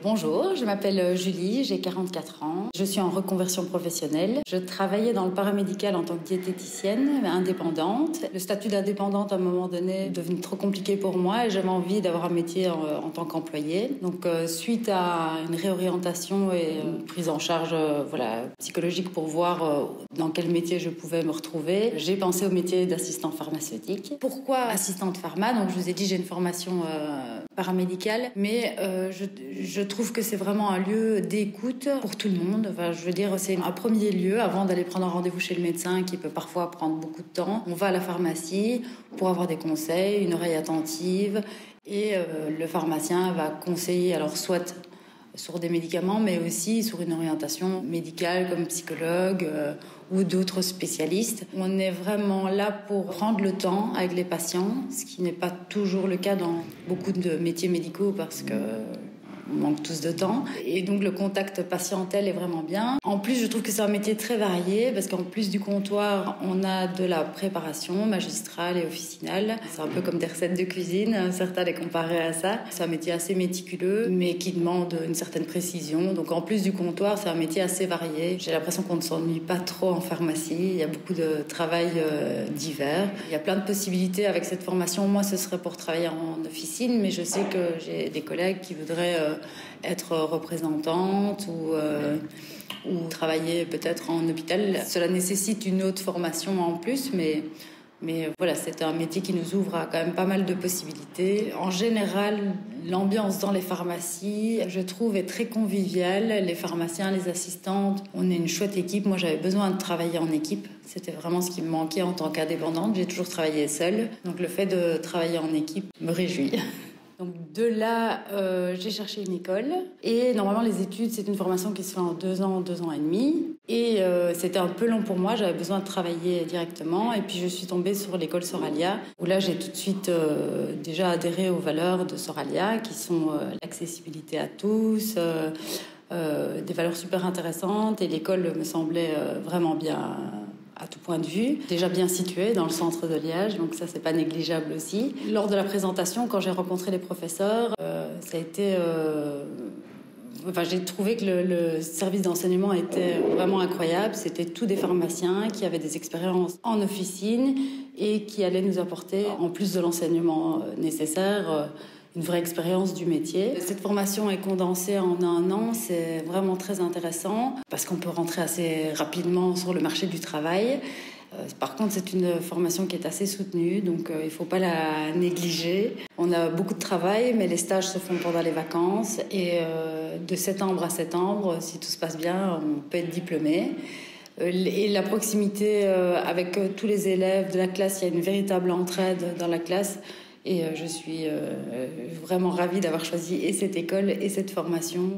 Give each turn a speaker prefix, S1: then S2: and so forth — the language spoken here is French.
S1: Bonjour, je m'appelle Julie, j'ai 44 ans. Je suis en reconversion professionnelle. Je travaillais dans le paramédical en tant que diététicienne, indépendante. Le statut d'indépendante, à un moment donné, est devenu trop compliqué pour moi et j'avais envie d'avoir un métier en tant qu'employée. Donc, suite à une réorientation et une prise en charge psychologique pour voir dans quel métier je pouvais me retrouver, j'ai pensé au métier d'assistant pharmaceutique. Pourquoi assistante pharma? Donc, je vous ai dit, j'ai une formation paramédicale, mais je trouve que c'est vraiment un lieu d'écoute pour tout le monde. Enfin, je veux dire, c'est un premier lieu avant d'aller prendre un rendez-vous chez le médecin qui peut parfois prendre beaucoup de temps. On va à la pharmacie pour avoir des conseils, une oreille attentive et le pharmacien va conseiller alors soit sur des médicaments, mais aussi sur une orientation médicale comme psychologue ou d'autres spécialistes. On est vraiment là pour prendre le temps avec les patients, ce qui n'est pas toujours le cas dans beaucoup de métiers médicaux parce que on manque tous de temps. Et donc, le contact patientèle est vraiment bien. En plus, je trouve que c'est un métier très varié parce qu'en plus du comptoir, on a de la préparation magistrale et officinale. C'est un peu comme des recettes de cuisine. Certains les comparaient à ça. C'est un métier assez méticuleux, mais qui demande une certaine précision. Donc, en plus du comptoir, c'est un métier assez varié. J'ai l'impression qu'on ne s'ennuie pas trop en pharmacie. Il y a beaucoup de travail divers. Il y a plein de possibilités avec cette formation. Moi, ce serait pour travailler en officine, mais je sais que j'ai des collègues qui voudraient être représentante ou travailler peut-être en hôpital. Cela nécessite une autre formation en plus, mais voilà, c'est un métier qui nous ouvre à quand même pas mal de possibilités. En général, l'ambiance dans les pharmacies, je trouve, est très conviviale. Les pharmaciens, les assistantes, on est une chouette équipe. Moi, j'avais besoin de travailler en équipe. C'était vraiment ce qui me manquait en tant qu'indépendante. J'ai toujours travaillé seule. Donc, le fait de travailler en équipe me réjouit. Donc de là, j'ai cherché une école. Et normalement, les études, c'est une formation qui se fait en 2 ans, 2 ans et demi. Et c'était un peu long pour moi, j'avais besoin de travailler directement. Et puis je suis tombée sur l'école Soralia, où là, j'ai tout de suite déjà adhéré aux valeurs de Soralia, qui sont l'accessibilité à tous, des valeurs super intéressantes. Et l'école me semblait vraiment bien à tout point de vue, déjà bien situé dans le centre de Liège, donc ça c'est pas négligeable aussi. Lors de la présentation, quand j'ai rencontré les professeurs, ça a été... j'ai trouvé que le service d'enseignement était vraiment incroyable. C'était tous des pharmaciens qui avaient des expériences en officine et qui allaient nous apporter, en plus de l'enseignement nécessaire, une vraie expérience du métier. Cette formation est condensée en 1 an, c'est vraiment très intéressant parce qu'on peut rentrer assez rapidement sur le marché du travail. Par contre, c'est une formation qui est assez soutenue, donc il ne faut pas la négliger. On a beaucoup de travail, mais les stages se font pendant les vacances et de septembre à septembre, si tout se passe bien, on peut être diplômé. Et la proximité avec tous les élèves de la classe, il y a une véritable entraide dans la classe. Et je suis vraiment ravie d'avoir choisi et cette école et cette formation.